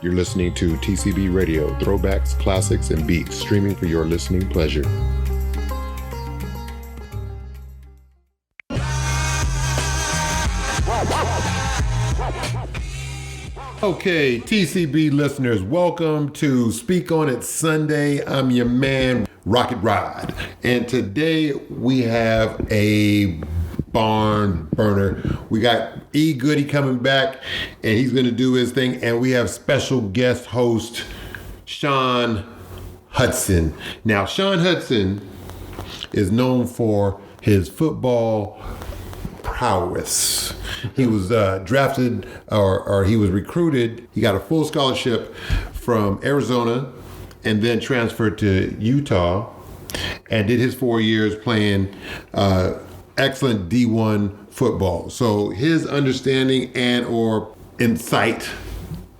You're listening to TCB Radio, throwbacks, classics, and beats, streaming for your listening pleasure. Okay, TCB listeners, welcome to Speak On It Sunday. I'm your man, Rocket Rod. And today we have a barn burner. We got Goodie coming back, and he's going to do his thing. And we have special guest host, Sean Hutson. Now, Sean Hutson is known for his football prowess. He was drafted or he was recruited. He got a full scholarship from Arizona and then transferred to Utah and did his 4 years playing excellent D1 football. So his understanding and or insight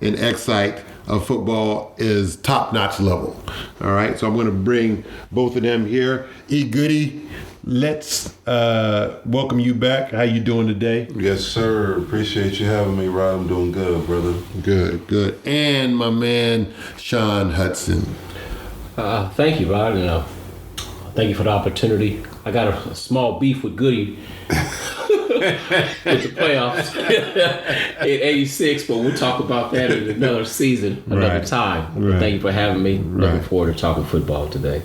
and excite of football is top-notch level. All right, so I'm going to bring both of them here. Goodie, let's welcome you back. How you doing today? Yes, sir. Appreciate you having me, Rod. I'm doing good, brother. Good. And my man, Sean Hutson. Thank you, Rod. Thank you for the opportunity. I got a small beef with Goodie with the playoffs in 86, but we'll talk about that in another season, another time. Right. Thank you for having me. Looking forward to talking football today.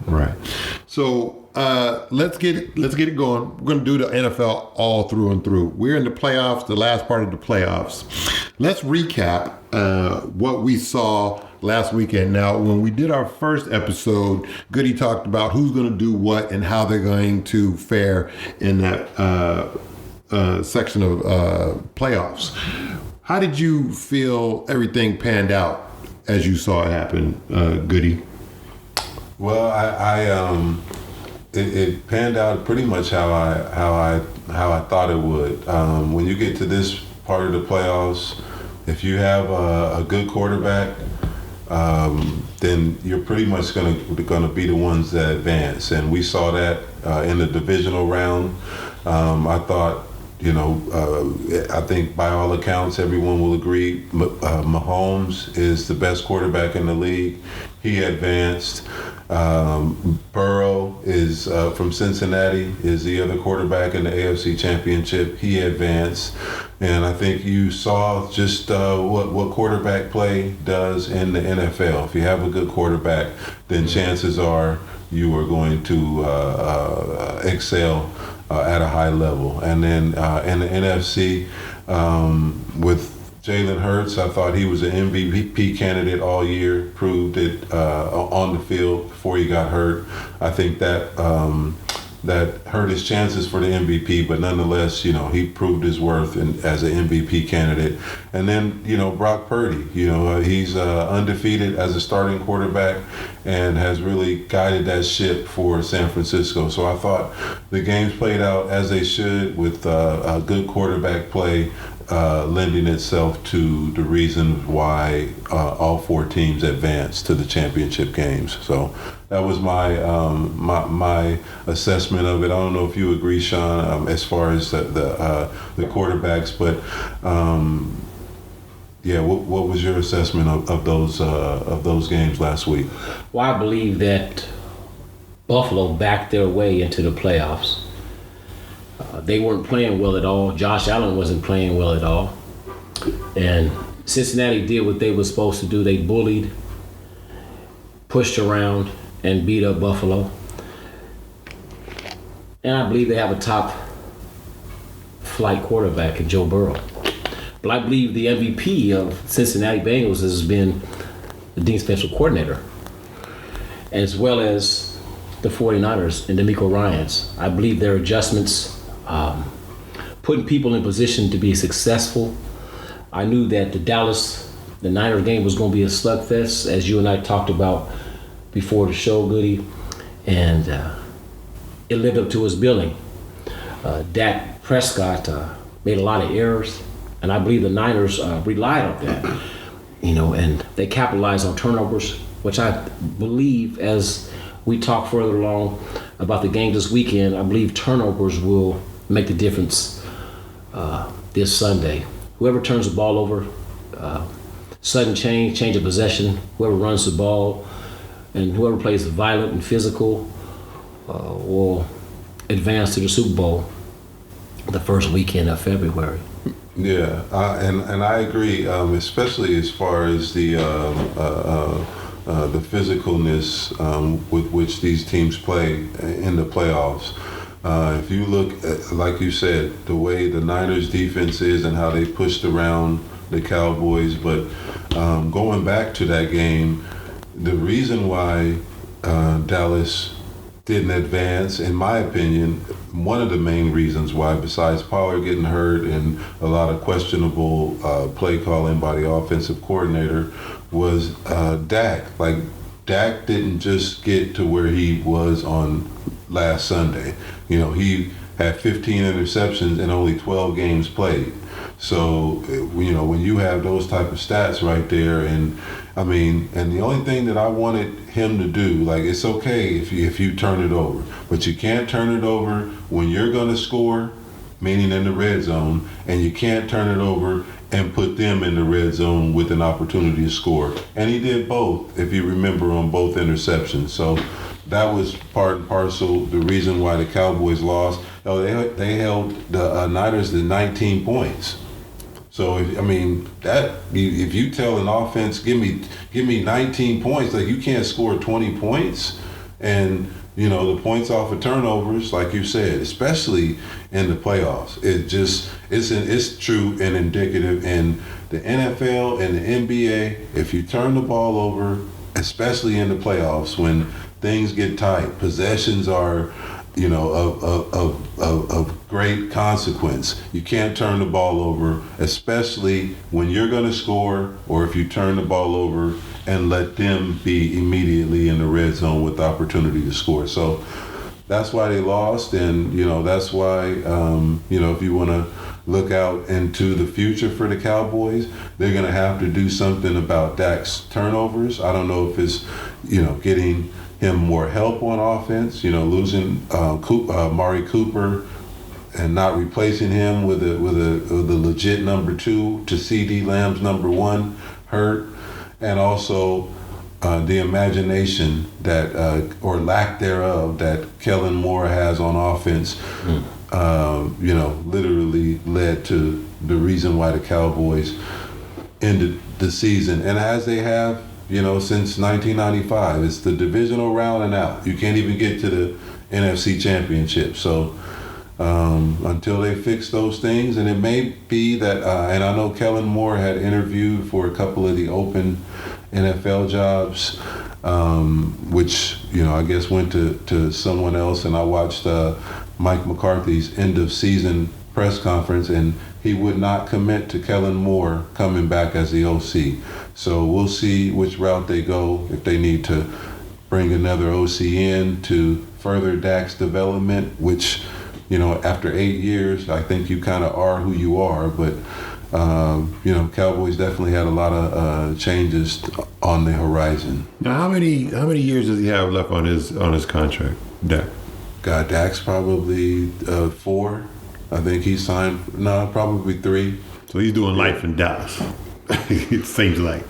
Right. So let's get it going. We're going to do the NFL all through and through. We're in the playoffs, the last part of the playoffs. Let's recap what we saw last weekend. Now, when we did our first episode, Goodie talked about who's going to do what and how they're going to fare in that section of playoffs. How did you feel everything panned out as you saw it happen, Goodie? Well, it panned out pretty much how I thought it would. When you get to this part of the playoffs, if you have a good quarterback, then you're pretty much going to be the ones that advance. And we saw that in the divisional round. I thought, I think by all accounts, everyone will agree, Mahomes is the best quarterback in the league. He advanced. Burrow is from Cincinnati, is the other quarterback in the AFC Championship. He advanced. And I think you saw just what quarterback play does in the NFL. If you have a good quarterback, then chances are you are going to excel at a high level. And then in the NFC, with Jalen Hurts, I thought he was an MVP candidate all year, proved it on the field before he got hurt. I think that hurt his chances for the MVP, but nonetheless, he proved his worth as an MVP candidate. And then, Brock Purdy, he's undefeated as a starting quarterback and has really guided that ship for San Francisco. So I thought the games played out as they should with a good quarterback play, lending itself to the reason why all four teams advanced to the championship games. So that was my assessment of it. I don't know if you agree, Sean, as far as the quarterbacks, but what was your assessment of those games last week? Well, I believe that Buffalo backed their way into the playoffs. They weren't playing well at all. Josh Allen wasn't playing well at all. And Cincinnati did what they were supposed to do. They bullied, pushed around, and beat up Buffalo. And I believe they have a top flight quarterback in Joe Burrow. But I believe the MVP of Cincinnati Bengals has been the Dean Special Coordinator, as well as the 49ers and DeMeco Ryans. I believe their adjustments, putting people in position to be successful. I knew that the Niners game was going to be a slugfest, as you and I talked about before the show, Goodie, and it lived up to his billing. Dak Prescott made a lot of errors, and I believe the Niners relied on that, and they capitalized on turnovers, which I believe, as we talk further along about the game this weekend, I believe turnovers will make the difference this Sunday. Whoever turns the ball over sudden change of possession, whoever runs the ball, and whoever plays violent and physical will advance to the Super Bowl the first weekend of February. Yeah, and I agree, especially as far as the physicalness with which these teams play in the playoffs. If you look at, like you said, the way the Niners defense is and how they pushed around the Cowboys, but going back to that game, the reason why Dallas didn't advance, in my opinion, one of the main reasons why, besides Pollard getting hurt and a lot of questionable play calling by the offensive coordinator, was Dak. Like, Dak didn't just get to where he was on last Sunday. You know, he had 15 interceptions and only 12 games played. So, you know, when you have those type of stats right there, and I mean, and the only thing that I wanted him to do, like, it's okay if you turn it over, but you can't turn it over when you're going to score, meaning in the red zone, and you can't turn it over and put them in the red zone with an opportunity to score. And he did both, if you remember, on both interceptions. So that was part and parcel the reason why the Cowboys lost. Oh, they held the Niners to 19 points. So if you tell an offense, give me 19 points, like, you can't score 20 points, and you know, the points off of turnovers, like you said, especially in the playoffs, it's true and indicative. In the NFL and the NBA, if you turn the ball over, especially in the playoffs when things get tight, possessions are, you know, of great consequence. You can't turn the ball over, especially when you're going to score, or if you turn the ball over and let them be immediately in the red zone with the opportunity to score. So that's why they lost, and you know, that's why you know, if you want to look out into the future for the Cowboys, they're going to have to do something about Dak's turnovers. I don't know if it's, you know, getting him more help on offense, you know, losing Mari Cooper and not replacing him with a legit number 2 to CD Lamb's number 1 hurt, and also the imagination that or lack thereof that Kellen Moore has on offense, you know, literally led to the reason why the Cowboys ended the season, and as they have, you know, since 1995. It's the divisional round and out. You can't even get to the NFC Championship. So until they fix those things, and it may be that, and I know Kellen Moore had interviewed for a couple of the open NFL jobs, which, you know, I guess went to someone else, and I watched Mike McCarthy's end of season press conference, and he would not commit to Kellen Moore coming back as the OC. So we'll see which route they go, if they need to bring another OC in to further Dak's development, which, you know, after 8 years, I think you kind of are who you are. But, you know, Cowboys definitely had a lot of changes on the horizon. Now, how many years does he have left on his contract, Dak? God, Dak's probably 4. I think he signed, probably 3. So he's doing life in Dallas. It seems like.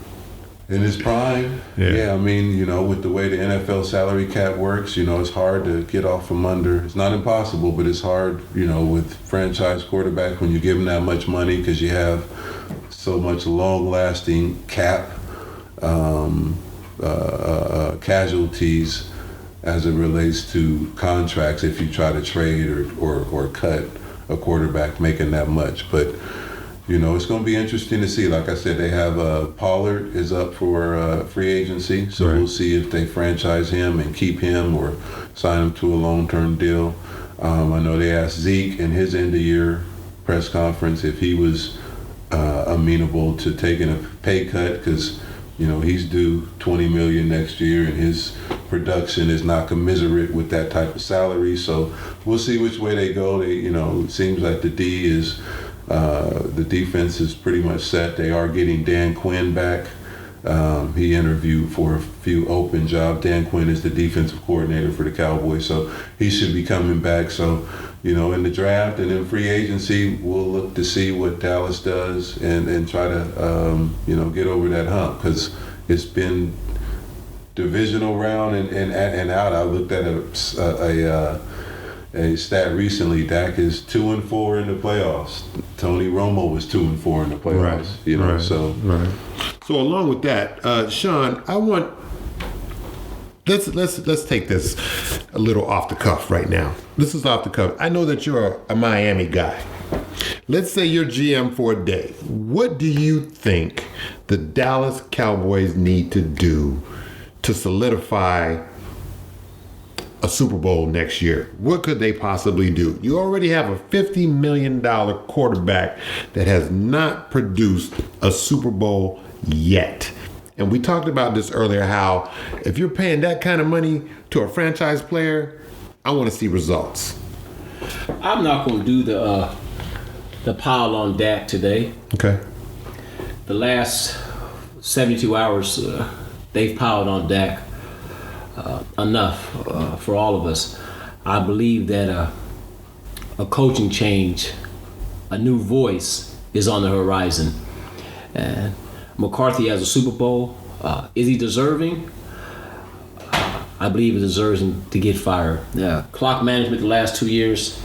In his prime, yeah. I mean, you know, with the way the NFL salary cap works, you know, it's hard to get off from under. It's not impossible, but it's hard, you know, with franchise quarterback when you give them that much money, because you have so much long-lasting cap casualties as it relates to contracts if you try to trade or cut a quarterback making that much. But you know, it's going to be interesting to see. Like I said, they have Pollard is up for free agency, so We'll see if they franchise him and keep him or sign him to a long-term deal. I know they asked Zeke in his end-of-year press conference if he was amenable to taking a pay cut, because, you know, he's due $20 million next year, and his production is not commensurate with that type of salary. So we'll see which way they go. You know, it seems like the defense is pretty much set. They are getting Dan Quinn back He interviewed for a few open jobs. Dan Quinn is the defensive coordinator for the Cowboys, so he should be coming back. So, in the draft and in free agency, we'll look to see what Dallas does and try to, get over that hump, because it's been divisional round and out. I looked at a stat recently. Dak is 2-4 in the playoffs. Tony Romo was 2-4 in the playoffs. Right. So along with that, Sean, I want let's take this a little off the cuff right now. This is off the cuff. I know that you're a Miami guy. Let's say you're GM for a day. What do you think the Dallas Cowboys need to do to solidify a Super Bowl next year? What could they possibly do? You already have a $50 million quarterback that has not produced a Super Bowl yet. And we talked about this earlier, how if you're paying that kind of money to a franchise player, I want to see results. I'm not going to do the pile on Dak today. Okay. The last 72 hours, they've piled on Dak enough for all of us. I believe that a coaching change, a new voice is on the horizon. And McCarthy has a Super Bowl. Is he deserving? I believe he deserves to get fired. Clock management the last 2 years.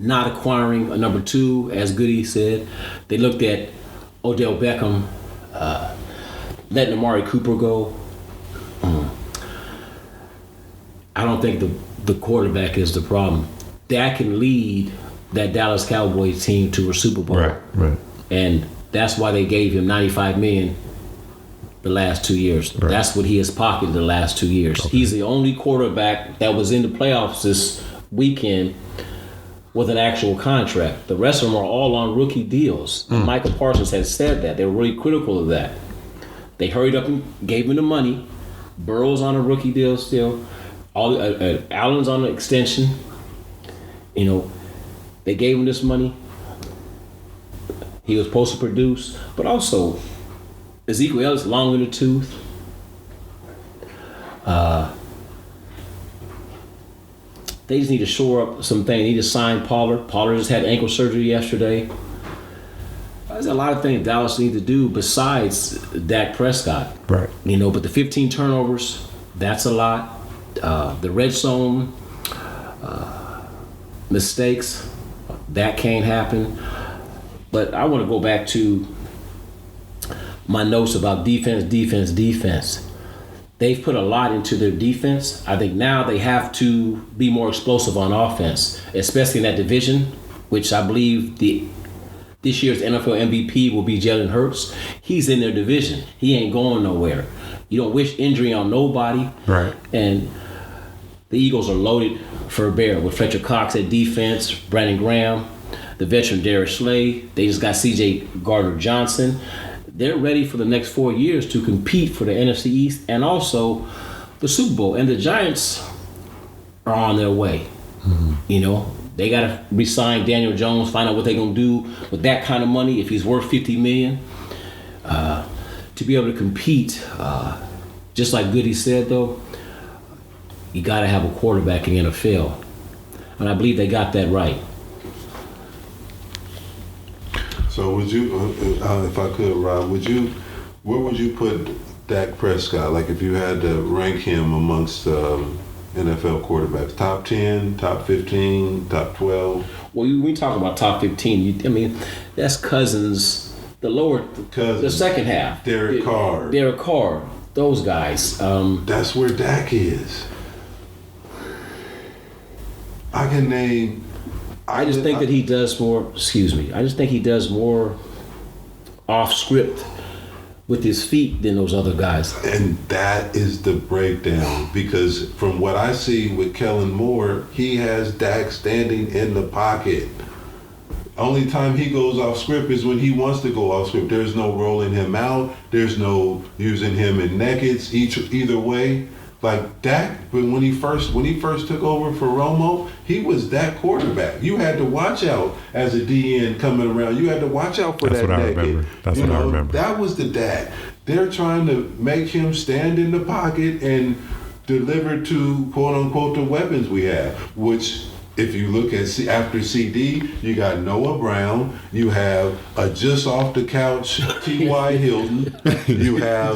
Not acquiring a number 2, as Goodie said. They looked at Odell Beckham, letting Amari Cooper go. I don't think the quarterback is the problem. Dak can lead that Dallas Cowboys team to a Super Bowl. Right. And that's why they gave him $95 million the last 2 years. Right. That's what he has pocketed the last 2 years. Okay. He's the only quarterback that was in the playoffs this weekend with an actual contract. The rest of them are all on rookie deals. Michael Parsons has said that. They were really critical of that. They hurried up and gave him the money. Burrow's on a rookie deal still. Allen's on an extension. They gave him this money. He was supposed to produce, but also Ezekiel Elliott's long in the tooth. They just need to shore up some things. They need to sign Pollard. Pollard just had ankle surgery yesterday. There's a lot of things Dallas needs to do besides Dak Prescott. Right. But the 15 turnovers, that's a lot. The red zone mistakes, that can't happen. But I want to go back to my notes about defense. They've put a lot into their defense. I think now they have to be more explosive on offense, especially in that division, which I believe this year's NFL MVP will be Jalen Hurts. He's in their division. He ain't going nowhere. You don't wish injury on nobody. Right. And the Eagles are loaded for bear with Fletcher Cox at defense, Brandon Graham, the veteran Darius Slay. They just got C.J. Gardner-Johnson. They're ready for the next 4 years to compete for the NFC East and also the Super Bowl. And the Giants are on their way. They got to re-sign Daniel Jones, find out what they're going to do with that kind of money, if he's worth $50 million, to be able to compete. Just like Goodie said, though, you got to have a quarterback in the NFL. And I believe they got that right. So would you, if I could, Rob, where would you put Dak Prescott? Like if you had to rank him amongst NFL quarterbacks, top 10, top 15, top 12? Well, when we talk about top 15, that's Cousins, the second half. Derek Carr, those guys. That's where Dak is. I can name... I just think that he does more, I just think he does more off script with his feet than those other guys. And that is the breakdown, because from what I see with Kellen Moore, he has Dak standing in the pocket. Only time he goes off script is when he wants to go off script. There's no rolling him out. There's no using him in nakeds either way. Like Dak, when he first took over for Romo, he was that quarterback. You had to watch out as a DN coming around. You had to watch out for That's that what I naked. remember. That's what I remember. That was the Dak. They're trying to make him stand in the pocket and deliver to quote unquote the weapons we have, which. If you look at after CD, you got Noah Brown, you have a just off the couch T.Y. Hilton, you have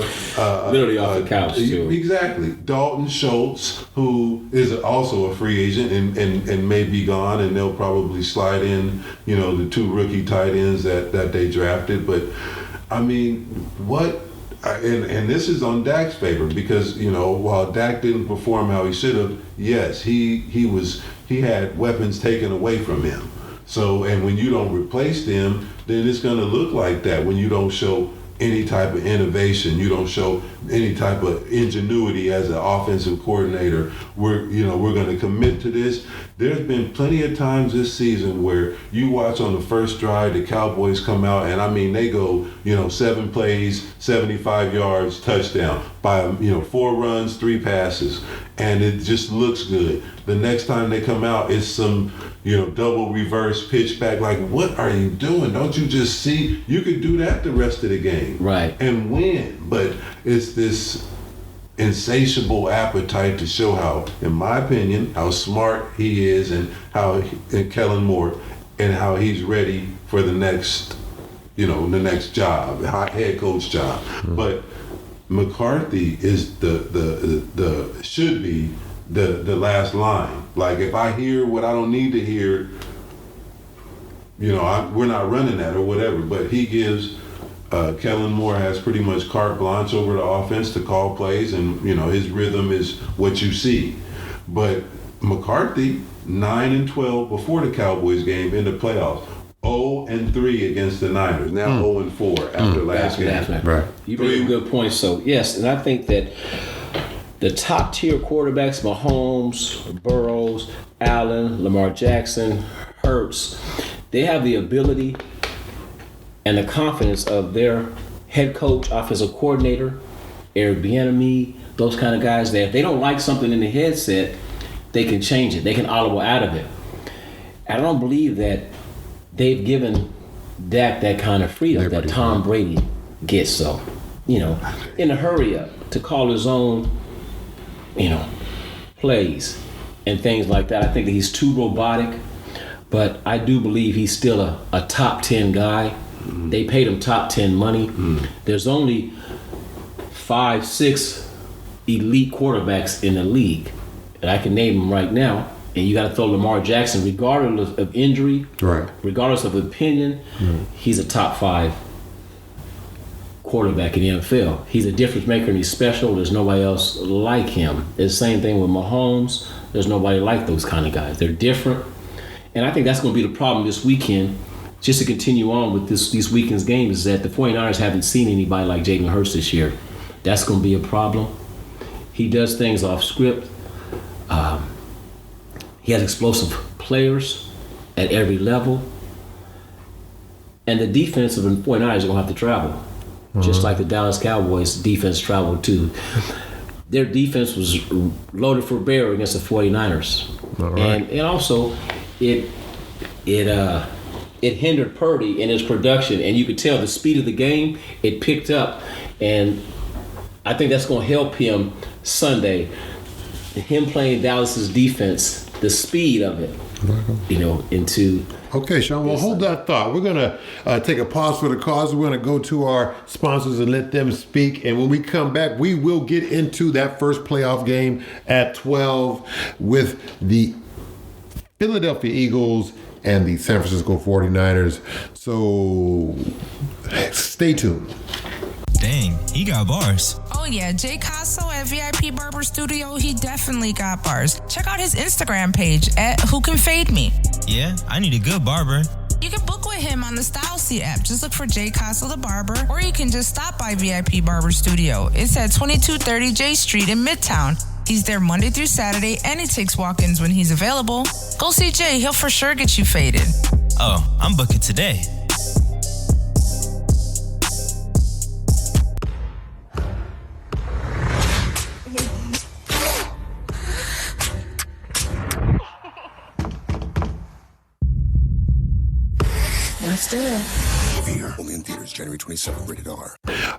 literally off the couch too. Exactly, Dalton Schultz, who is also a free agent and may be gone, and they'll probably slide in, the 2 rookie tight ends that they drafted. But I mean, what? And this is on Dak's favor because while Dak didn't perform how he should have, yes, he had weapons taken away from him. So, and when you don't replace them, then it's going to look like that. When you don't show any type of innovation, you don't show any type of ingenuity as an offensive coordinator. We're going to commit to this. There's been plenty of times this season where you watch on the first drive, the Cowboys come out, and I mean they go, 7 plays, 75 yards, touchdown by 4 runs, 3 passes, and it just looks good. The next time they come out, it's some double reverse pitch back. Like, what are you doing? Don't you just see? You could do that the rest of the game, right, and win. But it's this insatiable appetite to show how, in my opinion, how smart he is and Kellen Moore, and how he's ready for the next, the next job, the head coach job. Mm-hmm. But McCarthy is the should be the last line. Like, if I hear what I don't need to hear, we're not running that or whatever. But he gives. Kellen Moore has pretty much carte blanche over the offense to call plays, and his rhythm is what you see. But McCarthy, 9-12 before the Cowboys game in the playoffs, 0-3 against the Niners. Now 0-4 after last game. Right. You bring a good point. So yes, and I think that the top tier quarterbacks, Mahomes, Burrows, Allen, Lamar Jackson, Hurts, they have the ability and the confidence of their head coach, offensive coordinator, Eric Bieniemy, those kind of guys that if they don't like something in the headset, they can change it. They can audible out of it. I don't believe that they've given Dak that kind of freedom that Tom Brady gets. So, in a hurry up to call his own, plays and things like that. I think that he's too robotic, but I do believe he's still a top 10 guy. They paid him top 10 money. There's only 5-6 elite quarterbacks in the league, and I can name them right now. And you got to throw Lamar Jackson, regardless of injury, right? Regardless of opinion, he's a top 5 quarterback in the NFL. He's a difference maker and he's special. There's nobody else like him. It's the same thing with Mahomes. There's nobody like those kind of guys. They're different, and I think that's going to be the problem this weekend. Just to continue on with these weekend's games, is that the 49ers haven't seen anybody like Jalen Hurts this year. That's going to be a problem. He does things off script. He has explosive players at every level. And the defense of the 49ers are going to have to travel. Just like the Dallas Cowboys defense traveled too. Their defense was loaded for bear against the 49ers. Right. And also, it hindered Purdy in his production, and you could tell the speed of the game, it picked up, and I think that's going to help him Sunday. Him playing Dallas's defense, the speed of it, into... Okay, Sean, well, hold that thought. We're going to take a pause for the cause. We're going to go to our sponsors and let them speak, and when we come back, we will get into that first playoff game at 12 with the Philadelphia Eagles and the San Francisco 49ers. So stay tuned. Dang, he got bars. Oh yeah, Jay Casso at VIP Barber Studio, he definitely got bars. Check out his Instagram page at Who Can Fade Me. Yeah, I need a good barber. You can book with him on the Style Seat app. Just look for Jay Casso the Barber, or you can just stop by VIP Barber Studio. It's at 2230 J Street in Midtown. He's there Monday through Saturday, and he takes walk-ins when he's available. Go see Jay. He'll for sure get you faded. Oh, I'm booking today. Fear. Only in theaters January 27th. Rated R.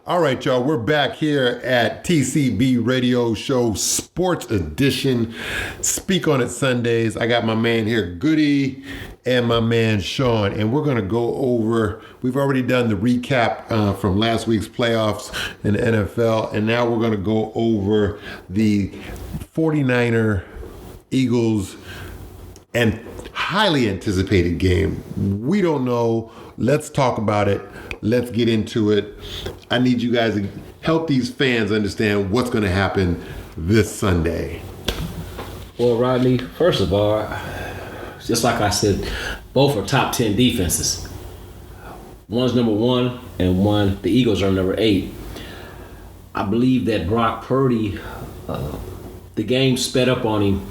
All right, y'all. We're back here at TCB Radio Show Sports Edition. Speak on it Sundays. I got my man here, Goodie, and my man Sean, and we're going to go over. We've already done the recap from last week's playoffs in the NFL, and now we're going to go over the 49er Eagles and highly anticipated game. We don't know. Let's talk about it. Let's get into it. I need you guys to help these fans understand what's going to happen this Sunday. Well, Rodney, first of all, just like I said, both are top 10 defenses. One's number 1 and the Eagles are number 8. I believe that Brock Purdy, the game sped up on him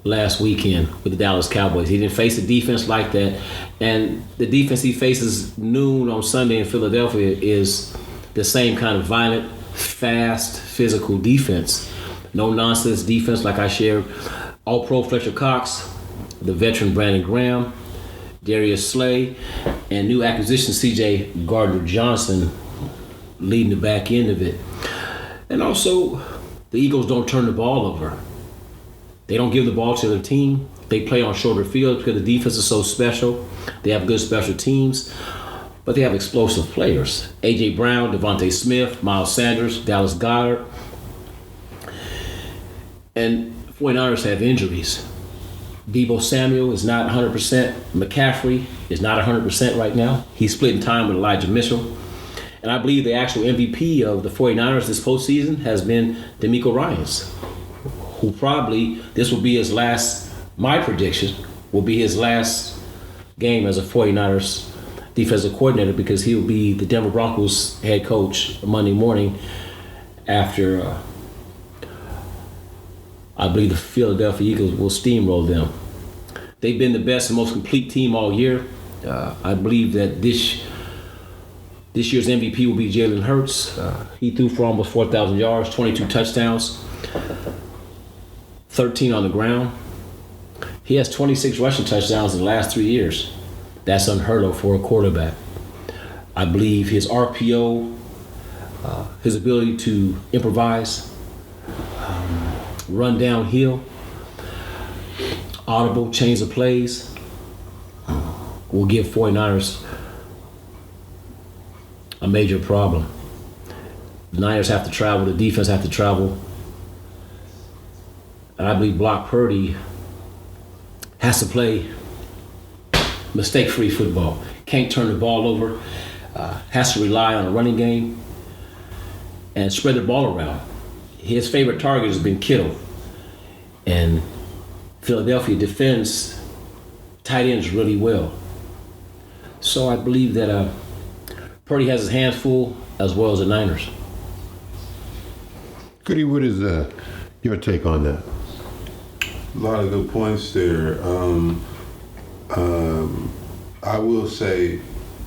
last weekend with the Dallas Cowboys. He didn't face a defense like that. And the defense he faces noon on Sunday in Philadelphia is the same kind of violent, fast, physical defense. No nonsense defense like I shared. All-Pro Fletcher Cox, the veteran Brandon Graham, Darius Slay, and new acquisition C.J. Gardner-Johnson leading the back end of it. And also, the Eagles don't turn the ball over. They don't give the ball to their team. They play on shorter fields because the defense is so special. They have good special teams, but they have explosive players. A.J. Brown, Devontae Smith, Miles Sanders, Dallas Goedert. And 49ers have injuries. Deebo Samuel is not 100%. McCaffrey is not 100% right now. He's splitting time with Elijah Mitchell. And I believe the actual MVP of the 49ers this postseason has been DeMeco Ryans, who probably, this will be his last, my prediction, will be his last game as a 49ers defensive coordinator, because he'll be the Denver Broncos head coach Monday morning after I believe the Philadelphia Eagles will steamroll them. They've been the best and most complete team all year. I believe that this year's MVP will be Jalen Hurts. He threw for almost 4,000 yards, 22 touchdowns, 13 on the ground. He has 26 rushing touchdowns in the last 3 years. That's unheard of for a quarterback. I believe his RPO, his ability to improvise, run downhill, audible change of plays will give 49ers a major problem. The Niners have to travel, the defense have to travel. And I believe Brock Purdy has to play mistake-free football. Can't turn the ball over. Has to rely on a running game and spread the ball around. His favorite target has been Kittle. And Philadelphia defends tight ends really well. So I believe that Purdy has his hands full, as well as the Niners. Goodie, what is your take on that? A lot of good points there. I will say,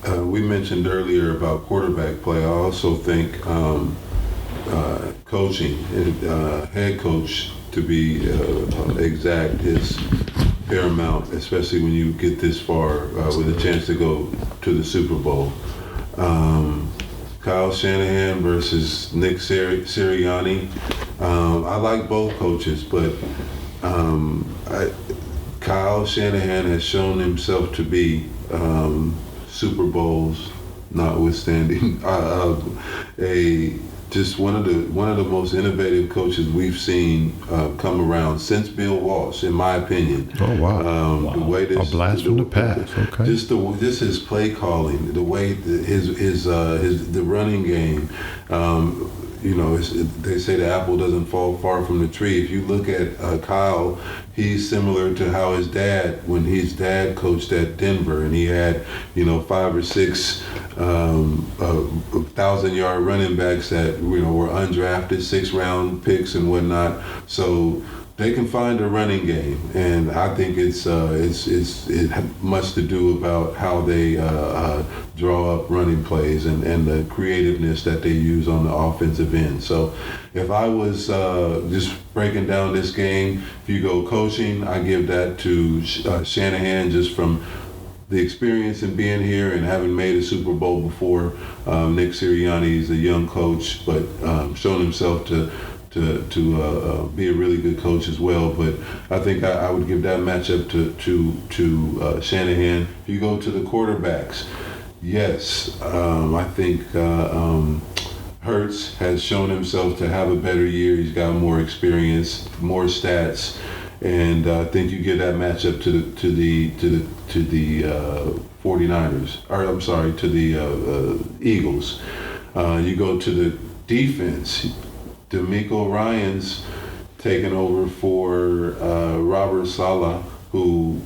we mentioned earlier about quarterback play. I also think coaching, head coach to be exact, is paramount, especially when you get this far with a chance to go to the Super Bowl. Kyle Shanahan versus Nick Sirianni. I like both coaches, but Kyle Shanahan has shown himself to be, Super Bowls notwithstanding, just one of the most innovative coaches we've seen come around since Bill Walsh, in my opinion. Oh wow! The way this, a blast from the past. Okay. Just his play calling, the way the running game. They say the apple doesn't fall far from the tree. If you look at Kyle, he's similar to how his dad, when his dad coached at Denver, and he had 5 or 6 1,000-yard running backs that were undrafted, 6-round picks and whatnot. So they can find a running game, and I think it much to do about how they draw up running plays and the creativeness that they use on the offensive end. So if I was just breaking down this game, if you go coaching, I give that to Shanahan, just from the experience in being here and having made a Super Bowl before. Nick Sirianni is a young coach, but shown himself to be a really good coach as well. But I think I would give that matchup to Shanahan. If you go to the quarterbacks, yes, I think Hurts has shown himself to have a better year. He's got more experience, more stats, and I think you give that matchup to the 49ers, or I'm sorry, to the Eagles. You go to the defense. D'Amico Ryans taking over for Robert Saleh, who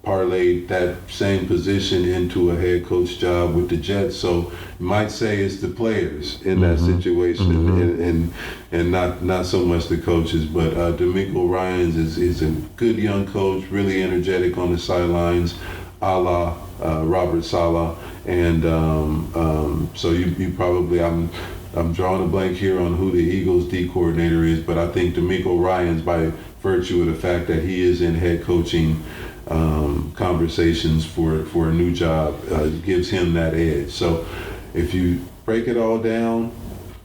parlayed that same position into a head coach job with the Jets. So you might say it's the players in that situation, and not so much the coaches. But D'Amico Ryans is a good young coach, really energetic on the sidelines, a la Robert Saleh. And so you probably, I'm drawing a blank here on who the Eagles D coordinator is, but I think D'Amico Ryans, by virtue of the fact that he is in head coaching conversations for a new job, gives him that edge. So if you break it all down,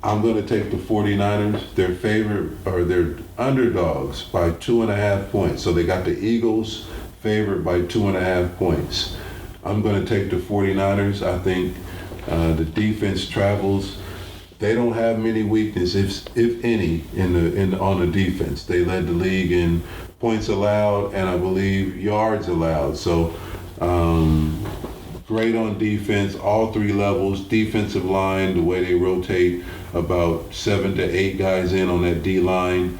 I'm going to take the 49ers. Their favorite, or their underdogs, by 2.5 points. So they got the Eagles favored by 2.5 points. I'm going to take the 49ers. I think the defense travels. They don't have many weaknesses, if any, on the defense. They led the league in points allowed and I believe yards allowed. So great on defense, all three levels. Defensive line, the way they rotate about 7 to 8 guys in on that D line,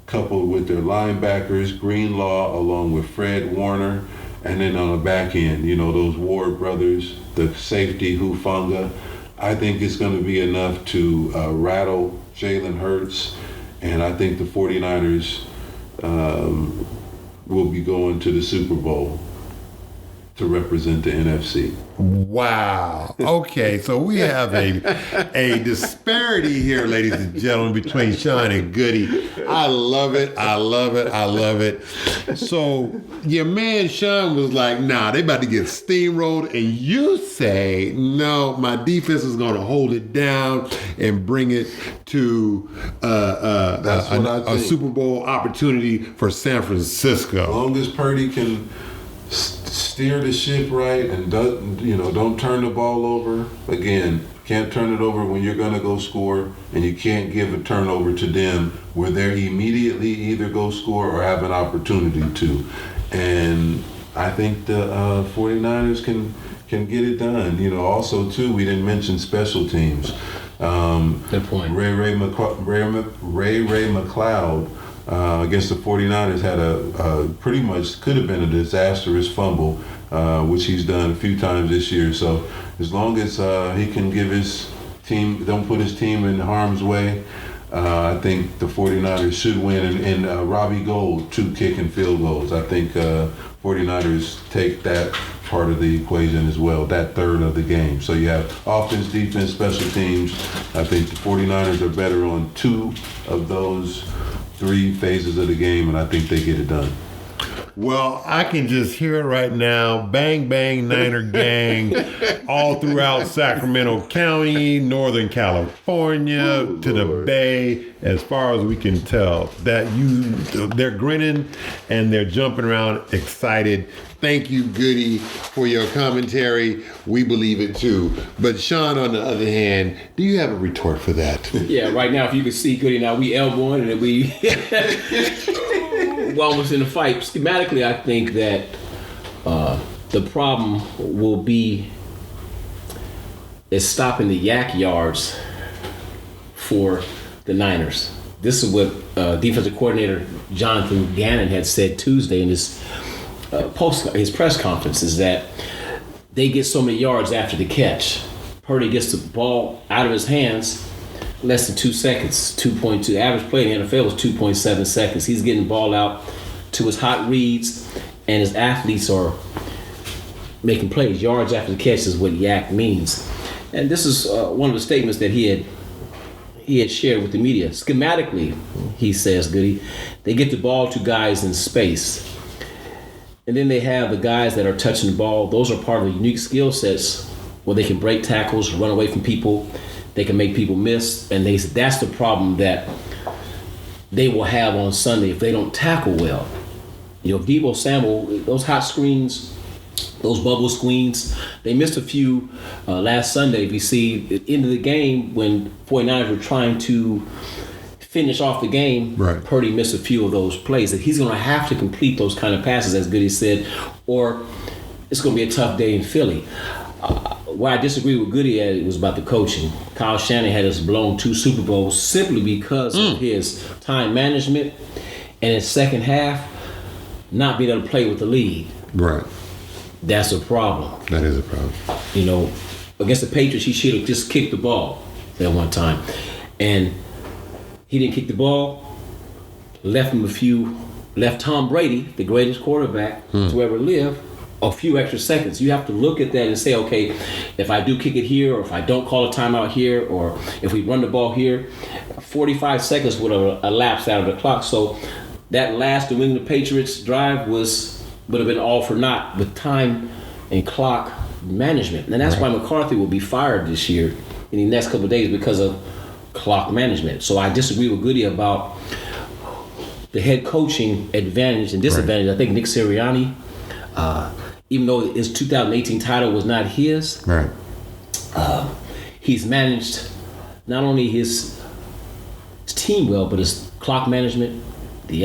coupled with their linebackers, Greenlaw along with Fred Warner, and then on the back end, those Ward brothers, the safety Hufanga. I think it's going to be enough to rattle Jalen Hurts, and I think the 49ers will be going to the Super Bowl to represent the NFC. Wow. Okay, so we have a disparity here, ladies and gentlemen, between Sean and Goodie. I love it. I love it. I love it. So your man Sean was like, nah, they about to get steamrolled. And you say, no, my defense is going to hold it down and bring it to a Super Bowl opportunity for San Francisco. As long as Purdy can steer the ship right and don't turn the ball over. Again, can't turn it over when you're going to go score, and you can't give a turnover to them where they're immediately either go score or have an opportunity to. And I think the 49ers can get it done. Also too, we didn't mention special teams. Good point. Ray McLeod against the 49ers had a pretty much could have been a disastrous fumble, which he's done a few times this year. So as long as he can give his team, don't put his team in harm's way, I think the 49ers should win. And Robbie Gould, 2 kick and field goals. I think 49ers take that part of the equation as well, that third of the game. So you have offense, defense, special teams. I think the 49ers are better on 2 of those 3 phases of the game, and I think they get it done. Well, I can just hear it right now. Bang, bang, Niner gang, all throughout Sacramento County, Northern California, to the Bay, as far as we can tell. They're grinning and they're jumping around excited. Thank you, Goodie, for your commentary. We believe it too. But Sean, on the other hand, do you have a retort for that? Yeah, right now, if you can see Goodie now, we elbowing and we we're almost in a fight. Schematically, I think that the problem will be is stopping the yak yards for the Niners. This is what defensive coordinator Jonathan Gannon had said Tuesday in his press conference, is that they get so many yards after the catch. Purdy gets the ball out of his hands less than 2 seconds. 2.2 average play in the NFL was 2.7 seconds. He's getting the ball out to his hot reads, and his athletes are making plays. Yards after the catch is what yak means, and this is one of the statements that he had shared with the media. Schematically, he says, Goodie, they get the ball to guys in space. And then they have the guys that are touching the ball. Those are part of the unique skill sets where they can break tackles, run away from people. They can make people miss. And that's the problem that they will have on Sunday if they don't tackle well. You know, Deebo Samuel, those hot screens, those bubble screens, they missed a few last Sunday. If you see at the end of the game when 49ers were trying to finish off the game, right, Purdy missed a few of those plays that he's going to have to complete those kind of passes, as Goodie said, or it's going to be a tough day in Philly. Where I disagree with Goodie at it was about the coaching. Kyle Shanahan had us blown 2 Super Bowls simply because of his time management and his second half not being able to play with the lead. Right. That's a problem. That is a problem. You know, against the Patriots, he should have just kicked the ball at one time. And he didn't kick the ball, left Tom Brady, the greatest quarterback to ever live, a few extra seconds. You have to look at that and say, okay, if I do kick it here, or if I don't call a timeout here, or if we run the ball here, 45 seconds would have elapsed out of the clock. So that last New England Patriots drive would have been all for naught with time and clock management. And that's why McCarthy will be fired this year in the next couple of days because of clock management. So I disagree with Goodie about the head coaching advantage and disadvantage. I think Nick Sirianni, even though his 2018 title was not his, he's managed not only his team well, but his clock management, the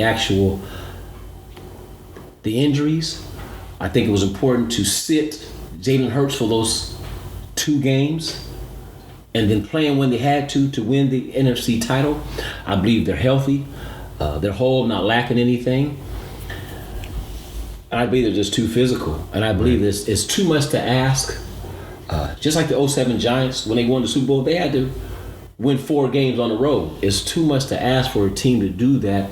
injuries. I think it was important to sit Jalen Hurts for those 2 games and then playing when they had to win the NFC title. I believe they're healthy. They're whole, not lacking anything. And I believe they're just too physical. And I believe it's too much to ask. Just like the 2007 Giants, when they won the Super Bowl, they had to win 4 games on the road. It's too much to ask for a team to do that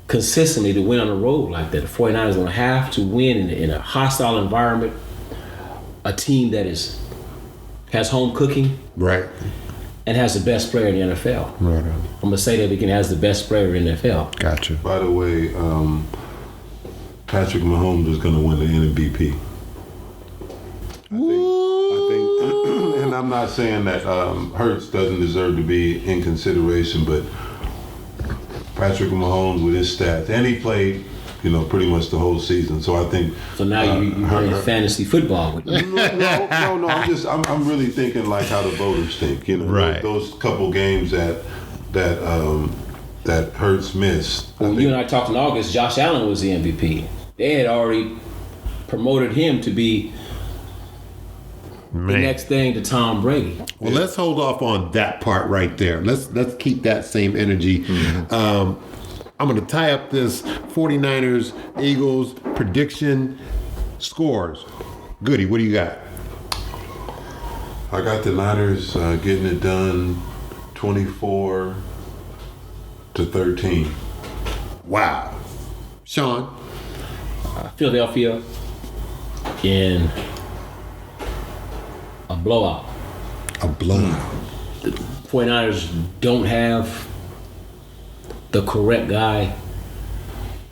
consistently, to win on the road like that. The 49ers are going to have to win in a hostile environment, a team that has home cooking, right, and has the best player in the NFL. Right. I'm gonna say that again, has the best player in the NFL. Gotcha. By the way, Patrick Mahomes is going to win the MVP. I think, and I'm not saying that Hurts doesn't deserve to be in consideration, but Patrick Mahomes with his stats, and he played, pretty much the whole season. So I think. So now you're playing fantasy football with me. No. I'm really thinking like how the voters think. Right. Those couple games that Hurts missed. When you and I talked in August, Josh Allen was the MVP. They had already promoted him to be the next thing to Tom Brady. Well, let's hold off on that part right there. Let's keep that same energy. Mm-hmm. I'm going to tie up this 49ers Eagles prediction scores. Goodie, what do you got? I got the Niners getting it done 24-13. Wow. Sean? Philadelphia in a blowout. A blowout. The 49ers don't have the correct guy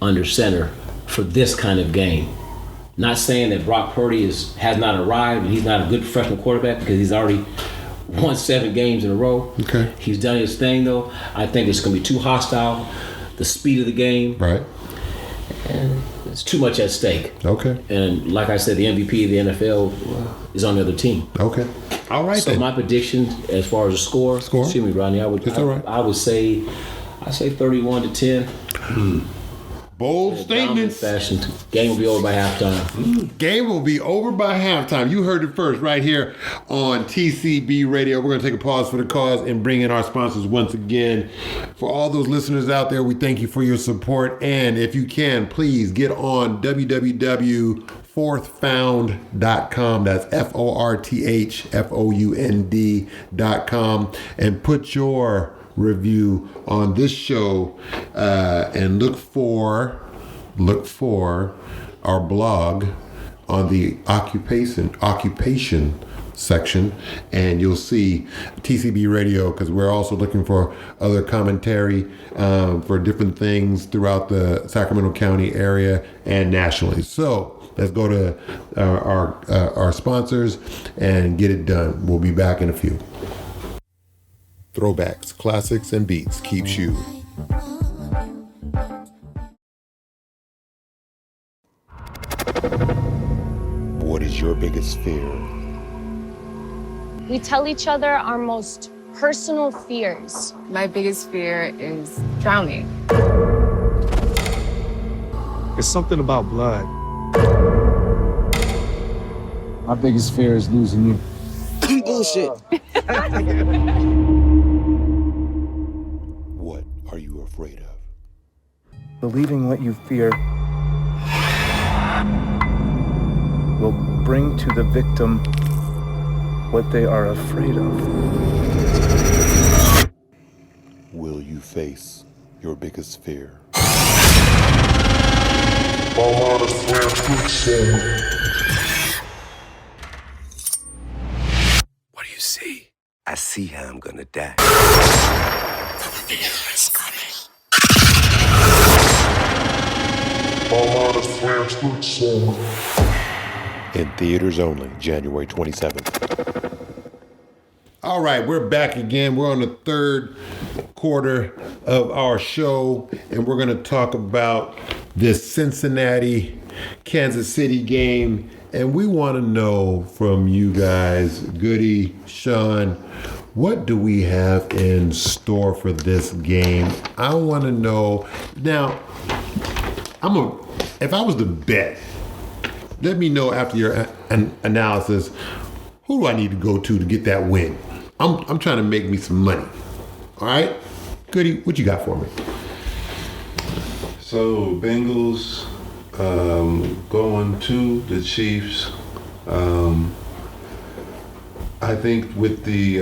under center for this kind of game. Not saying that Brock Purdy has not arrived and he's not a good professional quarterback, because he's already won 7 games in a row. Okay. He's done his thing, though. I think it's going to be too hostile. The speed of the game. Right. And it's too much at stake. Okay. And like I said, the MVP of the NFL is on the other team. Okay. All right. So then. my prediction as far as the score. Excuse me, Rodney. I would say 31-10. Bold statements. Fashion. Game will be over by halftime. Game will be over by halftime. You heard it first right here on TCB Radio. We're going to take a pause for the cause and bring in our sponsors once again. For all those listeners out there, we thank you for your support. And if you can, please get on www.fourthfound.com. That's FORTHFOUND.com, and put your review on this show, and look for our blog on the occupation section, and you'll see TCB Radio, because we're also looking for other commentary for different things throughout the Sacramento County area and nationally. So let's go to our sponsors and get it done. We'll be back in a few. Throwbacks, classics, and beats keeps you. What is your biggest fear? We tell each other our most personal fears. My biggest fear is drowning. It's something about blood. My biggest fear is losing you. Bullshit. What are you afraid of? Believing what you fear will bring to the victim what they are afraid of. Will you face your biggest fear? What do you see? I see how I'm gonna die. The fear is coming. In theaters only, January 27th. All right, we're back again. We're on the third quarter of our show, and we're going to talk about this Cincinnati, Kansas City game. And we want to know from you guys, Goodie, Sean, what do we have in store for this game? I want to know. Now, if I was to bet, let me know after your analysis, who do I need to go to get that win? I'm trying to make me some money. All right? Goodie, what you got for me? So Bengals going to the Chiefs. I think with the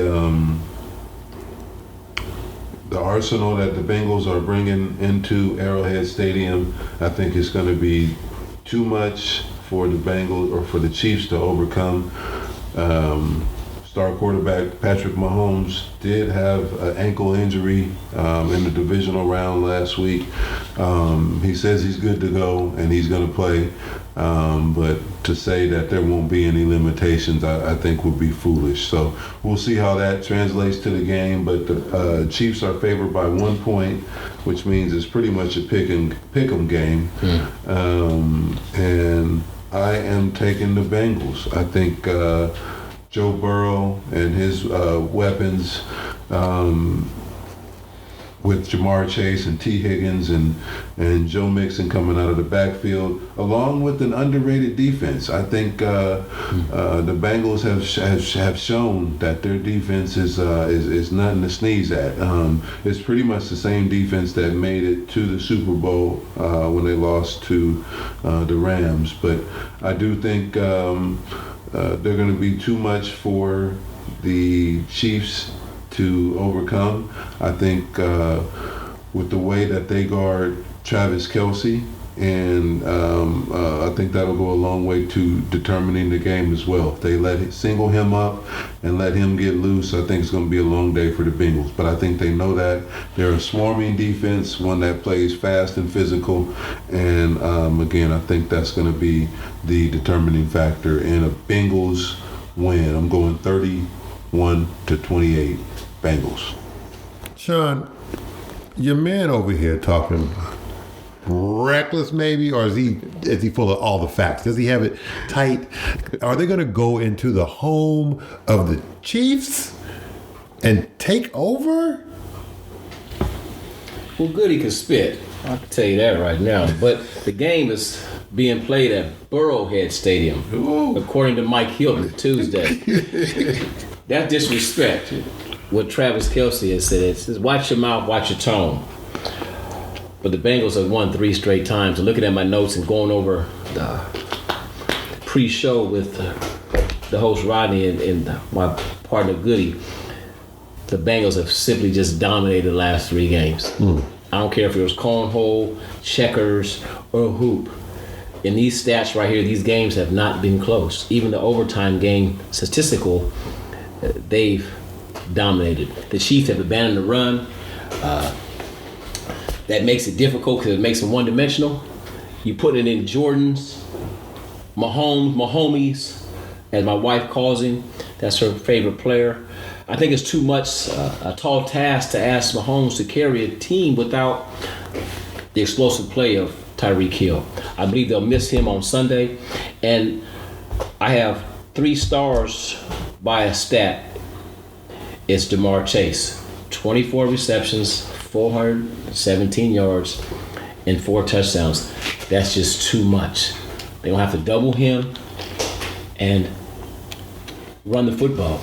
arsenal that the Bengals are bringing into Arrowhead Stadium, I think it's going to be too much for the Bengals or for the Chiefs to overcome. Star quarterback Patrick Mahomes did have an ankle injury in the divisional round last week. He says he's good to go and he's going to play. But to say that there won't be any limitations, I think would be foolish. So we'll see how that translates to the game. But the Chiefs are favored by 1 point, which means it's pretty much a pick 'em game. And I am taking the Bengals. I think Joe Burrow and his weapons with Jamar Chase and T. Higgins and Joe Mixon coming out of the backfield, along with an underrated defense. I think the Bengals have shown that their defense is nothing to sneeze at. It's pretty much the same defense that made it to the Super Bowl when they lost to the Rams. But I do think they're going to be too much for the Chiefs to overcome. I think with the way that they guard Travis Kelce, and I think that'll go a long way to determining the game as well. If they single him up and let him get loose, I think it's going to be a long day for the Bengals. But I think they know that. They're a swarming defense, one that plays fast and physical. And again, I think that's going to be the determining factor in a Bengals win. I'm going 31-28 Bengals. Sean, your man over here talking reckless maybe, or is he full of all the facts? Does he have it tight? Are they going to go into the home of the Chiefs and take over? Well, Goodie can spit. I can tell you that right now. But the game is being played at Burrowhead Stadium, according to Mike Hilton Tuesday. That's disrespect. What Travis Kelce has said, it says, watch your mouth, watch your tone. But the Bengals have won 3 straight times. And looking at my notes and going over the pre-show with the host Rodney and my partner Goodie, the Bengals have simply just dominated the last 3 games. I don't care if it was cornhole, checkers, or hoop. in these stats right here, these games have not been close. Even the overtime game statistical, they've dominated. The Chiefs have abandoned the run. That makes it difficult because it makes them one-dimensional. You put it in Jordan's, Mahomes, as my wife calls him. That's her favorite player. I think it's too much, a tall task to ask Mahomes to carry a team without the explosive play of Tyreek Hill. I believe they'll miss him on Sunday. And I have 3 stars by a stat. It's Jamar Chase. 24 receptions, 417 yards, and 4 touchdowns. That's just too much. They're going to have to double him and run the football.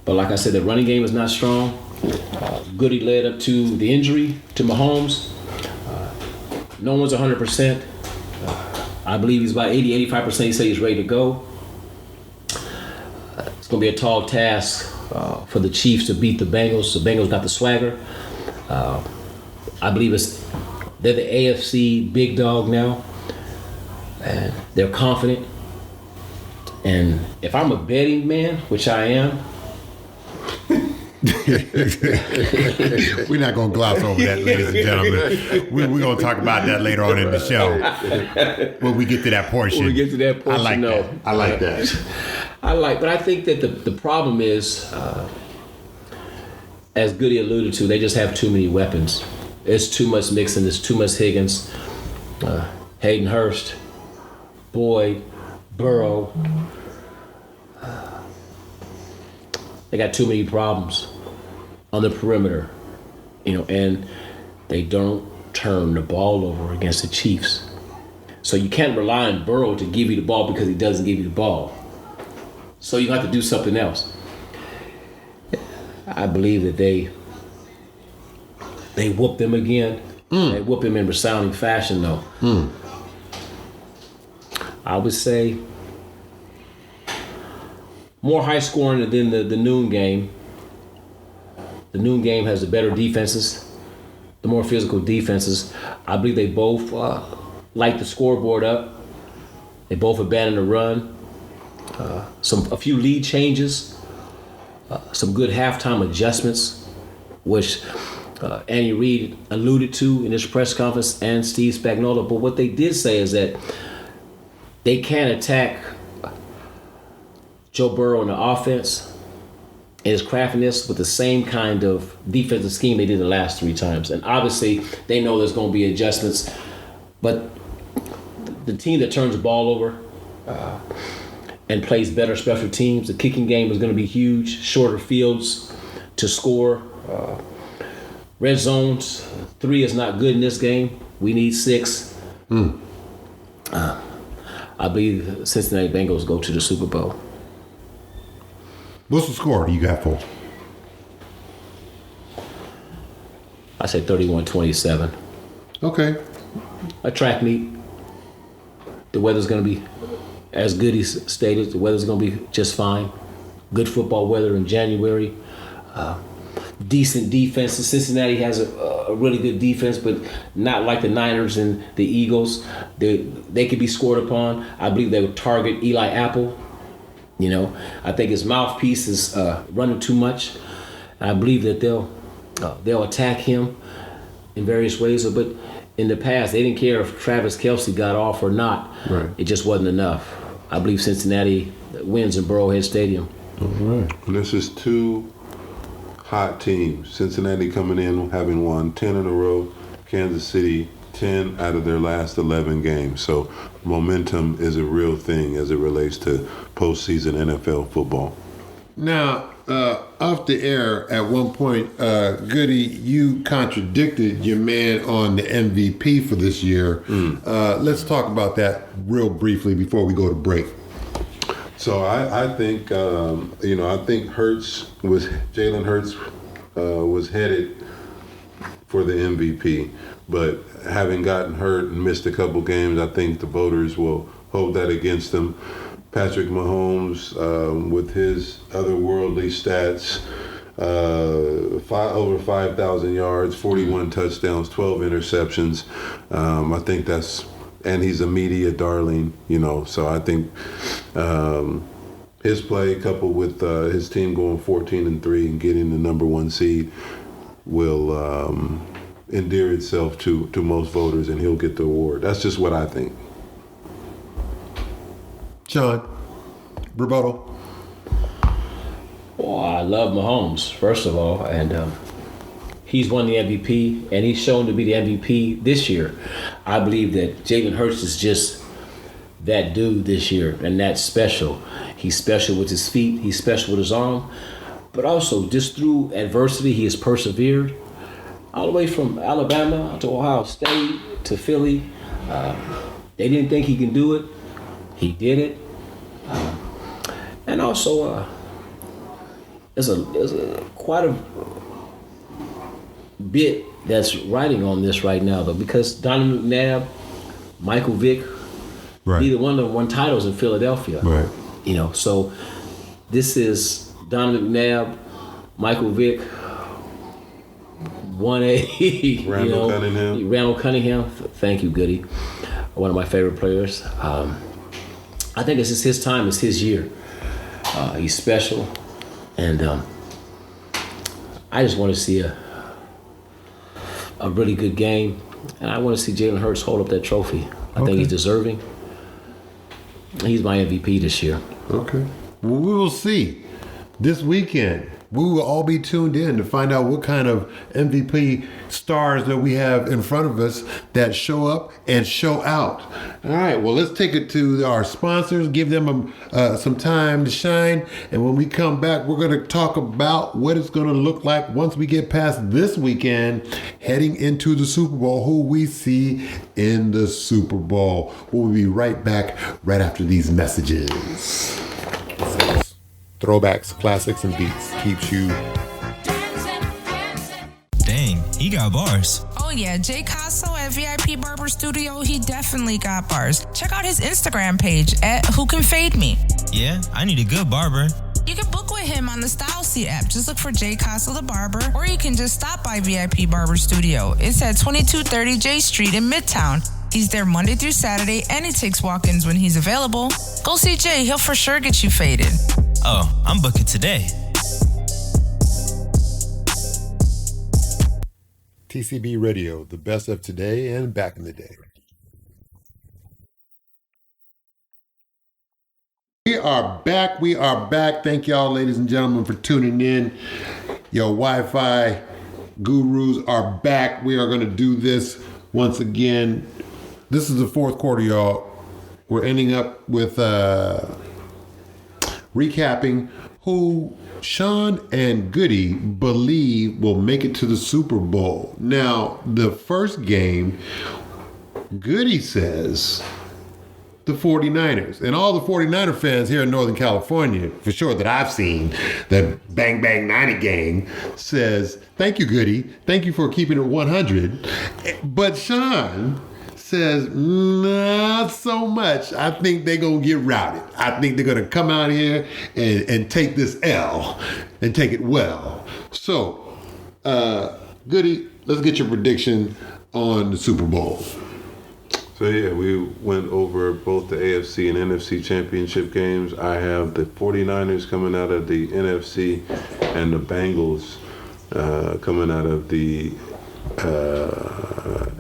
But like I said, the running game is not strong. Goodie led up to the injury to Mahomes. No one's 100%. I believe he's about 80, 85%. He said he's ready to go. It's going to be a tall task for the Chiefs to beat the Bengals. The Bengals got the swagger. I believe they're the AFC big dog now. And they're confident. And if I'm a betting man, which I am, we're not going to gloss over that, ladies and gentlemen. We're going to talk about that later on in the show when we get to that portion. When we get to that portion, I like that. But I think that the problem is, as Goodie alluded to, they just have too many weapons. It's too much Mixon, it's too much Higgins, Hayden Hurst, Boyd, Burrow. They got too many problems on the perimeter, and they don't turn the ball over against the Chiefs. So you can't rely on Burrow to give you the ball because he doesn't give you the ball. So you have to do something else. I believe that they whoop them again. They whoop them in resounding fashion, though. I would say more high scoring than the noon game. The noon game has the better defenses, the more physical defenses. I believe they both light the scoreboard up. They both abandon the run. A few lead changes, some good halftime adjustments, which Andy Reid alluded to in his press conference, and Steve Spagnuolo. But what they did say is that they can't attack Joe Burrow in the offense and his craftiness with the same kind of defensive scheme they did the last 3 times. And obviously, they know there's going to be adjustments. But the team that turns the ball over and plays better special teams, the kicking game is going to be huge. Shorter fields to score. Red zones, 3 is not good in this game. We need 6. I believe Cincinnati Bengals go to the Super Bowl. What's the score you got for? I say 31-27. Okay. A track meet. The weather's going to be, as Goodie stated, the weather's going to be just fine. Good football weather in January. Decent defense. Cincinnati has a really good defense, but not like the Niners and the Eagles. They could be scored upon. I believe they would target Eli Apple. I think his mouthpiece is running too much. I believe that they'll attack him in various ways. But in the past, they didn't care if Travis Kelce got off or not. Right. It just wasn't enough. I believe Cincinnati wins in Burrowhead Stadium. All right. And this is 2 hot teams. Cincinnati coming in having won 10 in a row. Kansas City 10 out of their last 11 games. So momentum is a real thing as it relates to postseason NFL football. Now, off the air, at one point, Goodie, you contradicted your man on the MVP for this year. Let's talk about that real briefly before we go to break. So I think, I think Jalen Hurts was headed for the MVP. But having gotten hurt and missed a couple games, I think the voters will hold that against him. Patrick Mahomes, with his otherworldly stats, over 5,000 yards, 41 touchdowns, 12 interceptions. I think that's and he's a media darling, So I think his play coupled with his team going 14-3 and getting the number 1 seed will endear itself to most voters, and he'll get the award. That's just what I think. Sean, rebuttal. Well, I love Mahomes, first of all, and he's won the MVP, and he's shown to be the MVP this year. I believe that Jalen Hurts is just that dude this year, and that's special. He's special with his feet, he's special with his arm, but also just through adversity, he has persevered. All the way from Alabama to Ohio State to Philly. They didn't think he can do it. He did it. And also, there's quite a bit that's writing on this right now, though, because Donovan McNabb, Michael Vick, neither one of them won titles in Philadelphia. Right. So this is Donovan McNabb, Michael Vick, 1A. Cunningham. Randall Cunningham. Thank you, Goodie. One of my favorite players. I think it's just his time. It's his year. He's special. And I just want to see a really good game. And I want to see Jalen Hurts hold up that trophy. I think he's deserving. He's my MVP this year. Okay. Well, we will see this weekend. We will all be tuned in to find out what kind of MVP stars that we have in front of us that show up and show out. All right, well, let's take it to our sponsors, give them some time to shine. And when we come back, we're going to talk about what it's going to look like once we get past this weekend, heading into the Super Bowl, who we see in the Super Bowl. We'll be right back right after these messages. Throwbacks, classics, and beats keeps you. Dang, he got bars. Oh yeah, Jay Casso at VIP Barber Studio, he definitely got bars. Check out his Instagram page at Who Can Fade Me. Yeah, I need a good barber. You can book with him on the Style Seat app. Just look for Jay Casso the Barber, or you can just stop by VIP Barber Studio. It's at 2230 J Street in Midtown. He's there Monday through Saturday, and he takes walk-ins when he's available. Go see Jay, he'll for sure get you faded. Oh, I'm booking today. TCB Radio, the best of today and back in the day. We are back. Thank y'all, ladies and gentlemen, for tuning in. Your Wi-Fi gurus are back. We are going to do this once again. This is the fourth quarter, y'all. We're ending up with recapping who Sean and Goodie believe will make it to the Super Bowl. Now, the first game, Goodie says the 49ers. And all the 49er fans here in Northern California, for sure that I've seen, the Bang Bang 90 gang, says, thank you, Goodie. Thank you for keeping it 100. But Sean says, not so much. I think they're going to get routed. I think they're going to come out here and take this L and take it well. So, Goodie, let's get your prediction on the Super Bowl. So, yeah, we went over both the AFC and NFC championship games. I have the 49ers coming out of the NFC and the Bengals coming out of the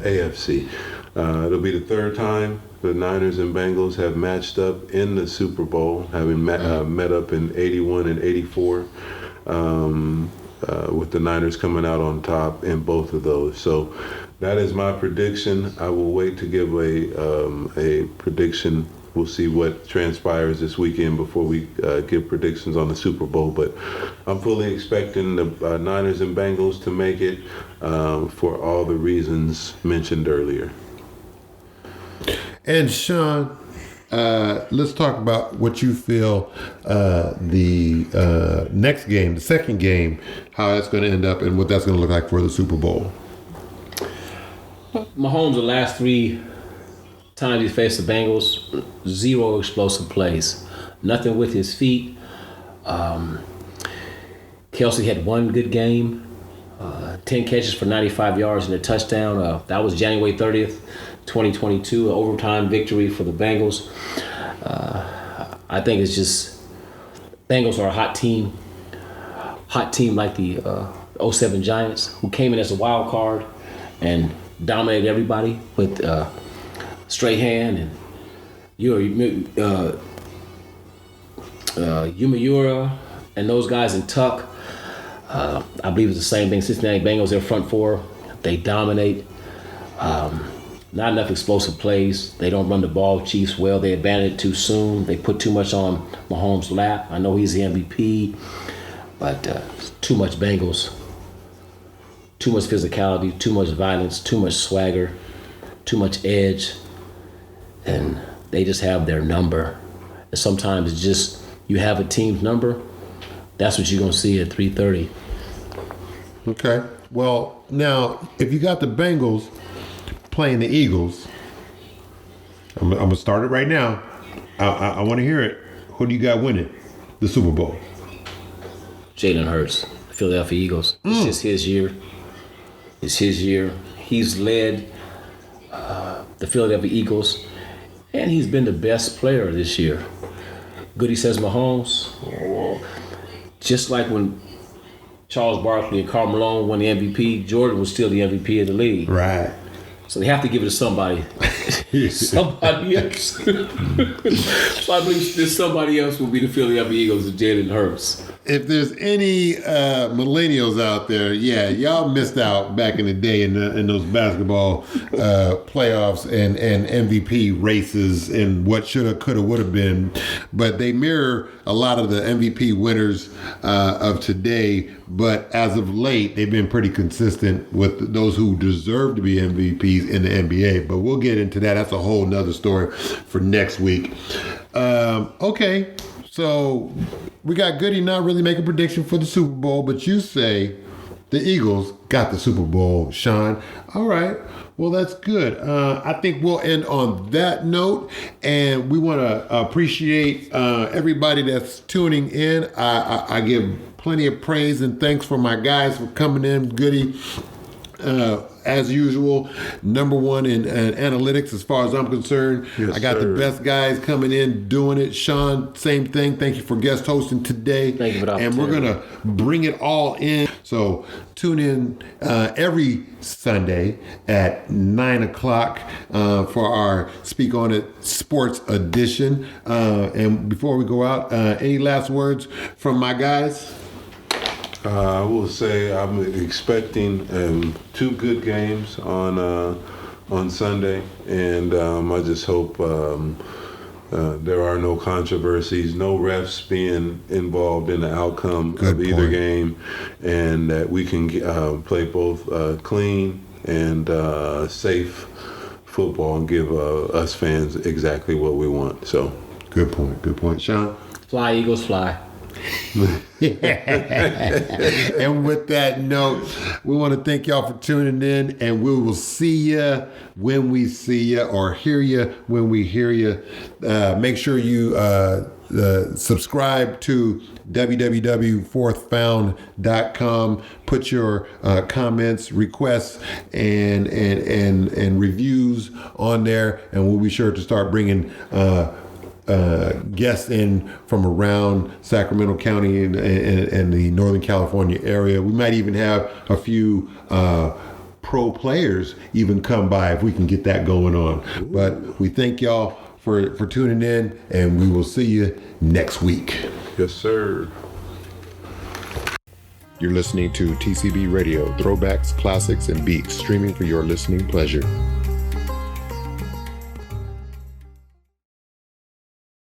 AFC. It'll be the third time the Niners and Bengals have matched up in the Super Bowl, having met up in 81 and 84, with the Niners coming out on top in both of those. So that is my prediction. I will wait to give a prediction. We'll see what transpires this weekend before we give predictions on the Super Bowl. But I'm fully expecting the Niners and Bengals to make it for all the reasons mentioned earlier. And Sean, let's talk about what you feel the next game, the second game, how that's going to end up and what that's going to look like for the Super Bowl. Mahomes, the last three times he faced the Bengals, 0 explosive plays. Nothing with his feet. Kelsey had one good game. 10 catches for 95 yards and a touchdown. That was January 30th, 2022, an overtime victory for the Bengals. I think it's just Bengals are a hot team like the 07 Giants, who came in as a wild card and dominated everybody with Strahan and Umayura and those guys in Tuck. I believe it's the same thing. Cincinnati Bengals, their front four, they dominate. Not enough explosive plays. They don't run the ball Chiefs well. They abandon it too soon. They put too much on Mahomes' lap. I know he's the MVP, but too much Bengals. Too much physicality, too much violence, too much swagger, too much edge. And they just have their number. And sometimes it's just, you have a team's number, that's what you're going to see at 3:30. Okay. Well, now, if you got the Bengals playing the Eagles, I'm going to start it right now. I want to hear it. Who do you got winning the Super Bowl? Jalen Hurts, Philadelphia Eagles. It's just his year. It's his year. He's led the Philadelphia Eagles, and he's been the best player this year. Goodie says Mahomes. Just like when Charles Barkley and Karl Malone won the MVP, Jordan was still the MVP of the league. Right. So they have to give it to somebody. Somebody else. So I believe that somebody else will be the Philadelphia Eagles and Jalen Hurts. If there's any millennials out there, yeah, y'all missed out back in the day in those basketball playoffs and MVP races and what shoulda, coulda, woulda been. But they mirror a lot of the MVP winners of today. But as of late, they've been pretty consistent with those who deserve to be MVPs in the NBA. But we'll get into that. That's a whole nother story for next week. Okay. So we got Goodie not really make a prediction for the Super Bowl, but you say the Eagles got the Super Bowl, Sean. All right. Well, that's good. I think we'll end on that note, and we want to appreciate everybody that's tuning in. I give plenty of praise and thanks for my guys for coming in, Goodie. As usual, number one in analytics as far as I'm concerned. Yes, I got the best guys coming in doing it. Sean, same thing. Thank you for guest hosting today. Thank you for the And we're going to bring it all in. So tune in every Sunday at 9 o'clock for our Speak On It Sports Edition. And before we go out, any last words from my guys? I will say I'm expecting 2 good games on Sunday, and I just hope there are no controversies, no refs being involved in the outcome of either game, and that we can play both clean and safe football and give us fans exactly what we want. So, good point, Sean. Fly, Eagles, fly. And with that note, we want to thank y'all for tuning in, and we will see you when we see you, or hear you when we hear you. Make sure you subscribe to www.fourthfound.com. Put your comments, requests, and reviews on there, and we'll be sure to start bringing guests in from around Sacramento County and the Northern California area. We might even have a few pro players even come by if we can get that going on. Ooh. But we thank y'all for tuning in, and we will see you next week. Yes, sir. You're listening to TCB Radio, throwbacks, classics, and beats, streaming for your listening pleasure.